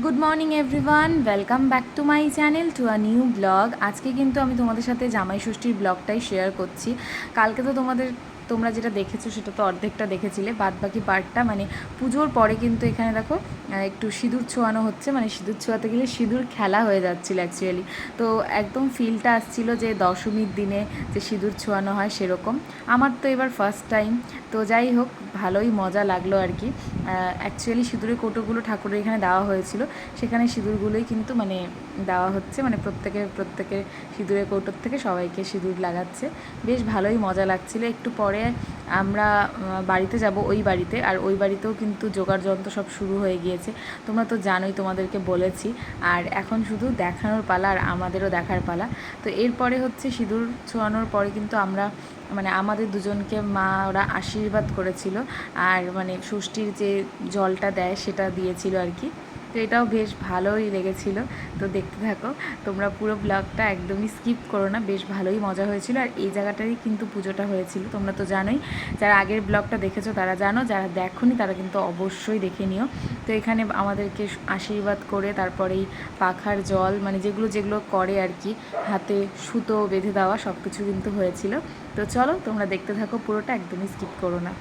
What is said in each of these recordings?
Good morning everyone, welcome back to my channel to a new blog. আজকে কিন্তু আমি তোমাদের সাথে জামাই ষষ্ঠীর ব্লগটাই শেয়ার করছি। কালকে তো তোমরা যেটা দেখেছো সেটা তো অর্ধেকটা দেখেছিলে, বাদ বাকি পার্টটা মানে পুজোর পরে কিন্তু এখানে দেখো একটু সিঁদুর ছোঁয়ানো হচ্ছে, মানে সিঁদুর ছোঁয়াতে গেলে সিঁদুর খেলা হয়ে যাচ্ছিলো অ্যাকচুয়ালি। তো একদম ফিলটা আসছিলো যে দশমীর দিনে যে সিঁদুর ছোঁয়ানো হয় সেরকম। আমার তো এবার ফার্স্ট টাইম, তো যাই হোক ভালোই মজা লাগলো আর কি। অ্যাকচুয়ালি সিঁদুরের কৌটোগুলো ঠাকুরের এখানে দেওয়া হয়েছিল, সেখানে সিঁদুরগুলোই কিন্তু মানে দেওয়া হচ্ছে, মানে প্রত্যেকের সিঁদুরের কৌটোর থেকে সবাইকে সিঁদুর লাগাচ্ছে। বেশ ভালোই মজা লাগছিল। একটু পরে আমরা বাড়িতে যাব, ওই বাড়িতে, আর ওই বাড়িতেও কিন্তু জোগাড় যন্ত্র সব শুরু হয়ে গিয়েছে। তোমরা তো জানোই, তোমাদেরকে বলেছি। আর এখন শুধু দেখানোর পালা, আর আমাদেরও দেখার পালা। তো এরপরে হচ্ছে সিঁদুর ছোঁয়ানোর পরে কিন্তু আমরা মানে আমাদের দুজনকে মা ওরা আশীর্বাদ করেছিল, আর মানে ষষ্ঠীর যে জলটা দেয় সেটা দিয়েছিল আর কি। তো এটাও বেশ ভালোই লেগেছিল। তো দেখতে থাকো তোমরা, পুরো ব্লগটা একদমই স্কিপ করো না, বেশ ভালোই মজা হয়েছিল। আর এই জায়গাটারই কিন্তু পুজোটা হয়েছিল, তোমরা তো জানোই। যারা আগের ব্লগটা দেখেছো তারা জানো, যারা দেখোনি তারা কিন্তু অবশ্যই দেখে নিও। তো এখানে আমাদেরকে আশীর্বাদ করে তারপরেই পাখার জল, মানে যেগুলো যেগুলো করে আর কি, হাতে সুতো বেঁধে দেওয়া, সব কিছু কিন্তু হয়েছিল। তো চলো তোমরা দেখতে থাকো, পুরোটা একদমই স্কিপ করো না।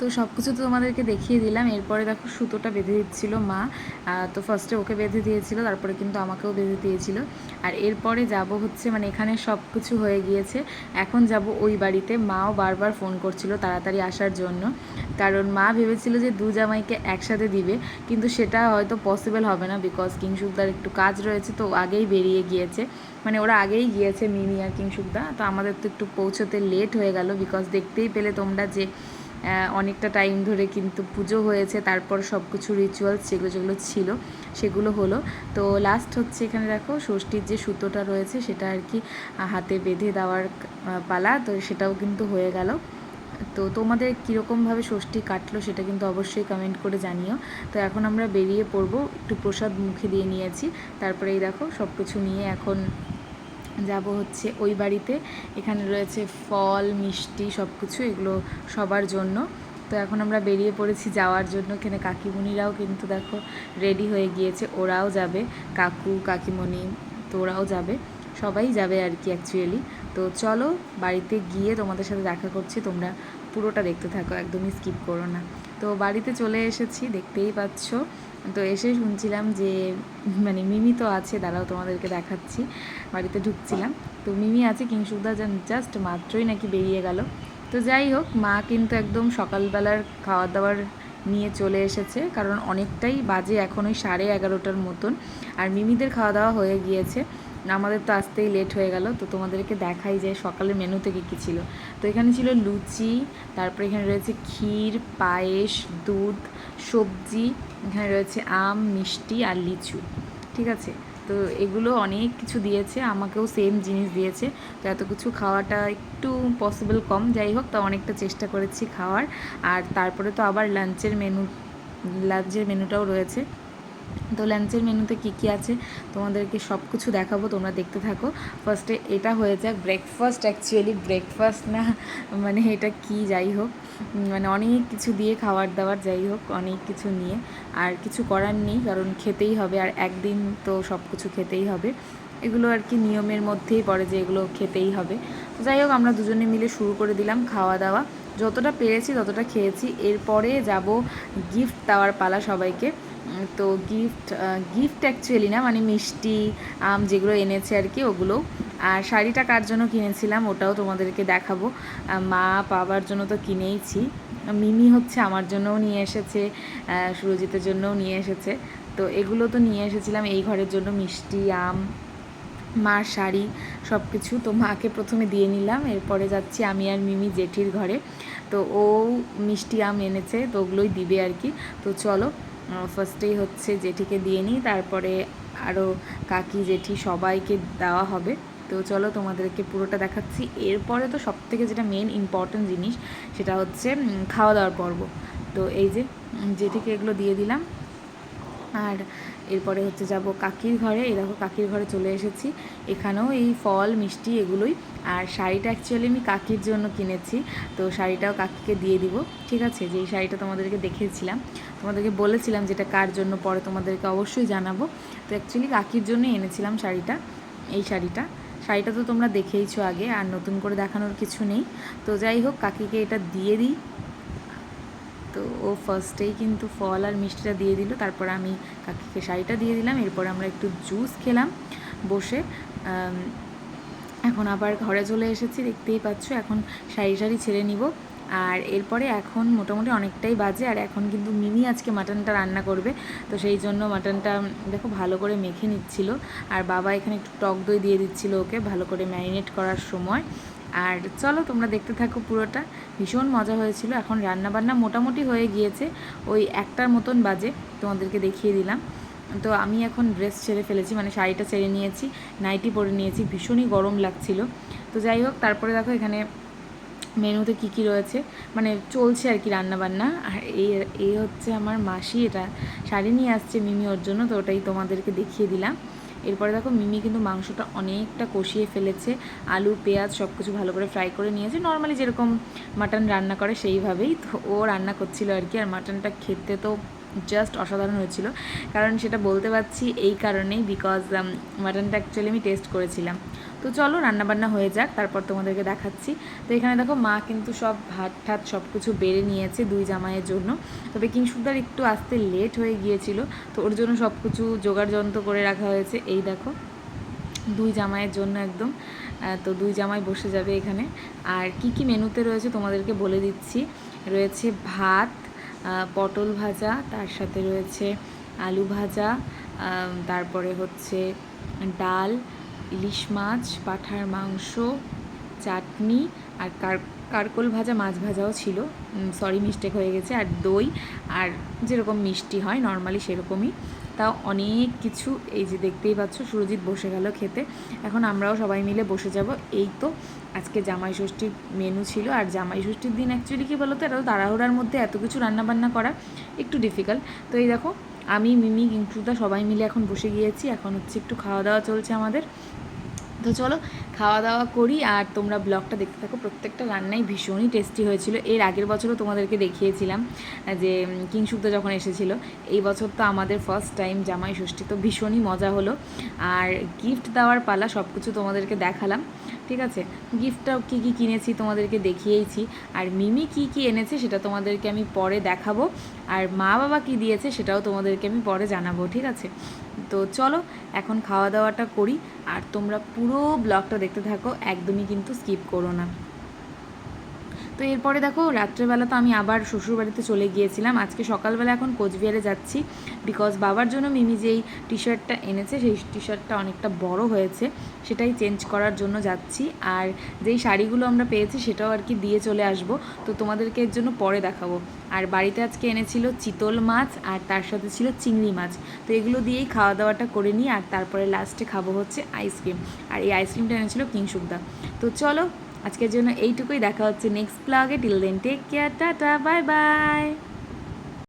তো সব কিছু তো তোমাদেরকে দেখিয়ে দিলাম। এরপরে দেখো সুতোটা বেঁধে দিচ্ছিল মা। তো ফার্স্টে ওকে বেঁধে দিয়েছিল, তারপরে কিন্তু আমাকেও বেঁধে দিয়েছিল। আর এরপরে যাব হচ্ছে, মানে এখানে সব কিছু হয়ে গিয়েছে, এখন যাব ওই বাড়িতে। মাও বারবার ফোন করছিল তাড়াতাড়ি আসার জন্য, কারণ মা ভেবেছিল যে দু জামাইকে একসাথে দিবে, কিন্তু সেটা হয়তো পসিবল হবে না, বিকজ কিংশুকদার একটু কাজ রয়েছে, তো আগেই বেরিয়ে গিয়েছে। মানে ওরা আগেই গিয়েছে, মিমি আর কিংশুকদা। তো আমাদের তো একটু পৌঁছতে লেট হয়ে গেল, বিকজ দেখতেই পেলে তোমরা যে অনেকটা টাইম ধরে কিন্তু পুজো হয়েছে, তারপর সব কিছু রিচুয়ালস যেগুলো যেগুলো ছিল সেগুলো হলো। তো লাস্ট হচ্ছে এখানে দেখো ষষ্ঠীর যে সুতোটা রয়েছে সেটা আর কি হাতে বেঁধে দেওয়ার পালা, তো সেটাও কিন্তু হয়ে গেল। তো তোমাদের কীরকমভাবে ষষ্ঠী কাটলো সেটা কিন্তু অবশ্যই কমেন্ট করে জানিও। তো এখন আমরা বেরিয়ে পড়বো, একটু প্রসাদ মুখে দিয়ে নিয়েছি, তারপরে এই দেখো সব কিছু নিয়ে এখন যাব হচ্ছে ওই বাড়িতে। এখানে রয়েছে ফল মিষ্টি সব কিছু, এগুলো সবার জন্য। তো এখন আমরা বেরিয়ে পড়েছি যাওয়ার জন্য। এখানে কাকিমণিরাও কিন্তু দেখো রেডি হয়ে গিয়েছে, ওরাও যাবে, কাকু কাকিমণি, তো ওরাও যাবে, সবাই যাবে আর কি অ্যাকচুয়ালি। তো চলো বাড়িতে গিয়ে তোমাদের সাথে দেখা করছি, তোমরা পুরোটা দেখতে থাকো, একদমই স্কিপ করো না। তো বাড়িতে চলে এসেছি, দেখতেই পাচ্ছ। তো এসে শুনছিলাম যে মানে মিমি তো আছে, দাঁড়াও তোমাদেরকে দেখাচ্ছি। বাড়িতে ঢুকছিলাম, তো মিমি আছে, কিংশুকদা জাস্ট মাত্রই নাকি বেরিয়ে গেল। তো যাই হোক, মা কিন্তু একদম সকালবেলার খাওয়া দাওয়ার নিয়ে চলে এসেছে, কারণ অনেকটাই বাজে এখন, ওই 11:30টার মতন। আর মিমিদের খাওয়া দাওয়া হয়ে গিয়েছে, আমাদের তো আসতেই লেট হয়ে গেল। তো তোমাদেরকে দেখাই যে সকালের মেনুতে কী কী ছিল। তো এখানে ছিল লুচি, তারপরে এখানে রয়েছে ক্ষীর, পায়েস, দুধ, সবজি, এখানে রয়েছে আম, মিষ্টি আর লিচু, ঠিক আছে। তো এগুলো অনেক কিছু দিয়েছে, আমাকেও সেম জিনিস দিয়েছে। তো এত কিছু খাওয়াটা একটু পসিবল কম, যাই হোক, তা অনেকটা চেষ্টা করেছি খাওয়ার। আর তারপরে তো আবার লাঞ্চের মেনুটাও রয়েছে। তো লাঞ্চের মেনুতে কী কী আছে তোমাদেরকে সব কিছু দেখাবো, তোমরা দেখতে থাকো। ফার্স্টে এটা হয়ে যাক ব্রেকফাস্ট, অ্যাকচুয়ালি ব্রেকফাস্ট না, মানে এটা কি, যাই হোক, মানে অনেক কিছু দিয়ে খাবার দাবার, যাই হোক অনেক কিছু নিয়ে, আর কিছু করার নেই, কারণ খেতেই হবে, আর একদিন তো সব কিছু খেতেই হবে। এগুলো আর কি নিয়মের মধ্যেই পড়ে যে এগুলো খেতেই হবে। যাই হোক, আমরা দুজনে মিলে শুরু করে দিলাম খাওয়া দাওয়া, যতটা পেরেছি ততটা খেয়েছি। এরপরে যাব গিফট দেওয়ার পালা সবাইকে। তো গিফট অ্যাকচুয়ালি না, মানে মিষ্টি আম যেগুলো এনেছে আর কি ওগুলো। আর শাড়িটা কার জন্য কিনেছিলাম ওটাও তোমাদেরকে দেখাবো। মা বাবার জন্য তো কিনেইছি, মিমি হচ্ছে আমার জন্যও নিয়ে এসেছে, সুরজিতের জন্যও নিয়ে এসেছে। তো এগুলো তো নিয়ে এসেছিলাম এই ঘরের জন্য, মিষ্টি আম, মার শাড়ি, সব কিছু। তো মাকে প্রথমে দিয়ে নিলাম, এরপরে যাচ্ছি আমি আর মিমি জেঠির ঘরে। তো ও মিষ্টি আম এনেছে, তো ওগুলোই দিবে আর কি। তো চলো ফার্স্টেই হচ্ছে জেঠিকে দিয়ে নিই, তারপরে আরও কাকি জেঠি সবাইকে দেওয়া হবে। তো চলো তোমাদেরকে পুরোটা দেখাচ্ছি। এরপরে তো সবথেকে যেটা মেন ইম্পর্ট্যান্ট জিনিস সেটা হচ্ছে খাওয়া দাওয়ার পর্ব। তো এই যে জেঠিকে এগুলো দিয়ে দিলাম, আর এরপরে হচ্ছে যাব কাকির ঘরে। এই দেখো কাকির ঘরে চলে এসেছি, এখানেও এই ফল মিষ্টি এগুলোই। আর শাড়িটা অ্যাকচুয়ালি আমি কাকির জন্য কিনেছি, তো শাড়িটাও কাকিকে দিয়ে দিব, ঠিক আছে। যেই শাড়িটা তোমাদেরকে দেখিয়েছিলাম, তোমাদেরকে বলেছিলাম যেটা কার জন্য পরে তোমাদেরকে অবশ্যই জানাবো। তো অ্যাকচুয়ালি কাকির জন্যই এনেছিলাম শাড়িটা, এই শাড়িটা তো তোমরা দেখেইছো আগে, আর নতুন করে দেখানোর কিছু নেই। তো যাই হোক, কাকিকে এটা দিয়ে দিই। তো ও ফার্স্টেই কিন্তু ফল আর মিষ্টিটা দিয়ে দিল, তারপর আমি কাকিকে শাড়িটা দিয়ে দিলাম। এরপর আমরা একটু জুস খেলাম বসে। এখন আবার ঘরে চলে এসেছি, দেখতেই পাচ্ছ। এখন শাড়ি ছেড়ে নিব। আর এরপরে এখন মোটামুটি অনেকটাই বাজে, আর এখন কিন্তু মিমি আজকে মাটনটা রান্না করবে। তো সেই জন্য মাটনটা দেখো ভালো করে মেখে নিচ্ছিল, আর বাবা এখানে একটু টক দই দিয়ে দিচ্ছিল ওকে ভালো করে ম্যারিনেট করার সময়। আর চলো তোমরা দেখতে থাকো পুরোটা, ভীষণ মজা হয়েছিল। এখন রান্নাবান্না মোটামুটি হয়ে গিয়েছে, ওই 1টার মতন বাজে, তোমাদেরকে দেখিয়ে দিলাম। তো আমি এখন ড্রেস ছেড়ে ফেলেছি, মানে শাড়িটা ছেড়ে নিয়েছি, নাইটি পরে নিয়েছি, ভীষণই গরম লাগছিল। তো যাই হোক, তারপরে দেখো এখানে মেনুতে কী কী রয়েছে, মানে চলছে আর কি রান্নাবান্না। আর এই হচ্ছে আমার মাসি, এটা শাড়ি নিয়ে আসছে মিমি ওর জন্য, তো ওটাই তোমাদেরকে দেখিয়ে দিলাম। এরপরে দেখো মিমি কিন্তু মাংসটা অনেকটা কষিয়ে ফেলেছে, আলু পেঁয়াজ সব কিছু ভালো করে ফ্রাই করে নিয়েছে, নর্মালি যেরকম মাটন রান্না করে সেইভাবেই তো ও রান্না করছিল আর কি। আর মাটনটা খেতে তো জাস্ট অসাধারণ হয়েছিল, কারণ সেটা বলতে পারছি এই কারণেই বিকজ মাটনটা অ্যাকচুয়ালি আমি টেস্ট করেছিলাম। তো চলো রান্নাবান্না হয়ে যাক, তারপর তোমাদেরকে দেখাচ্ছি। তো এখানে দেখো মা কিন্তু সব ভাত ঠাত সব কিছু বেড়ে নিয়েছে দুই জামাইয়ের জন্য। তবে কিংশুকদার একটু আসতে লেট হয়ে গিয়েছিল, তো ওর জন্য সব কিছু জোগাড় যন্ত্র করে রাখা হয়েছে। এই দেখো দুই জামাইয়ের জন্য একদম, তো দুই জামাই বসে যাবে এখানে। আর কি কি মেনুতে রয়েছে তোমাদেরকে বলে দিচ্ছি। রয়েছে ভাত, পটল ভাজা, তার সাথে রয়েছে আলু ভাজা, তারপরে হচ্ছে ডাল, ইলিশ মাছ, পাঁঠার মাংস, চাটনি, আর কারকোল ভাজা, মাছ ভাজাও ছিল, সরি মিস্টেক হয়ে গেছে, আর দই, আর যেরকম মিষ্টি হয় নর্মালি সেরকমই। তাও অনেক কিছু, এই যে দেখতেই পাচ্ছ সুরজিৎ বসে গেল খেতে, এখন আমরাও সবাই মিলে বসে যাব। এই তো আজকে জামাই ষষ্ঠীর মেনু ছিল। আর জামাই ষষ্ঠীর দিন অ্যাকচুয়ালি কী বলো তো, এটা তো তাড়াহুড়ার মধ্যে এত কিছু রান্নাবান্না করা একটু ডিফিকাল্ট। তো এই দেখো আমি, মিমি, কিংশুদা সবাই মিলে এখন বসে গিয়েছি, এখন হচ্ছে একটু খাওয়া দাওয়া চলছে আমাদের। তো চলো খাওয়া দাওয়া করি আর তোমরা ব্লগটা দেখতে থাকো। প্রত্যেকটা রান্নাই ভীষণই টেস্টি হয়েছিল। এর আগের বছরও তোমাদেরকে দেখিয়েছিলাম যে কিংশুকদা যখন এসেছিলো। এই বছর তো আমাদের ফার্স্ট টাইম জামাই ষষ্ঠী, তো ভীষণই মজা হলো। আর গিফট দেওয়ার পালা, সব কিছু তোমাদেরকে দেখালাম, ঠিক আছে। গিফটটা কী কী কিনেছি তোমাদেরকে দেখিয়েইছি, আর মিমি কী কী এনেছে সেটা তোমাদেরকে আমি পরে দেখাবো, আর মা বাবা কী দিয়েছে সেটাও তোমাদেরকে আমি পরে জানাবো, ঠিক আছে। তো চলো এখন খাওয়া দাওয়াটা করি, আর তোমরা পুরো ব্লগটা দেখতে থাকো, একদমই কিন্তু স্কিপ করো না। তো এরপরে দেখো রাত্রেবেলা তো আমি আবার শ্বশুরবাড়িতে চলে গিয়েছিলাম। আজকে সকালবেলা এখন কোচবিহারে যাচ্ছি, বিকজ বাবার জন্য মিমি যেই টি শার্টটা এনেছে সেই টি শার্টটা অনেকটা বড় হয়েছে, সেটাই চেঞ্জ করার জন্য যাচ্ছি। আর যেই শাড়িগুলো আমরা পেয়েছি সেটাও আর কি দিয়ে চলে আসব, তো তোমাদেরকে এর জন্য পরে দেখাবো। আর বাড়িতে আজকে এনেছিল চিতল মাছ, আর তার সাথে ছিল চিংড়ি মাছ। তো এগুলো দিয়েই খাওয়া দাওয়াটা করে নিই, আর তারপরে লাস্টে খাবো হচ্ছে আইসক্রিম, আর এই আইসক্রিমটা এনেছিল কিংশুকদা। তো চলো আজকের জন্য এইটুকুই, দেখা হচ্ছে নেক্সট ব্লগে। টিল দেন টেক কেয়ার, টাটা, বাই বাই।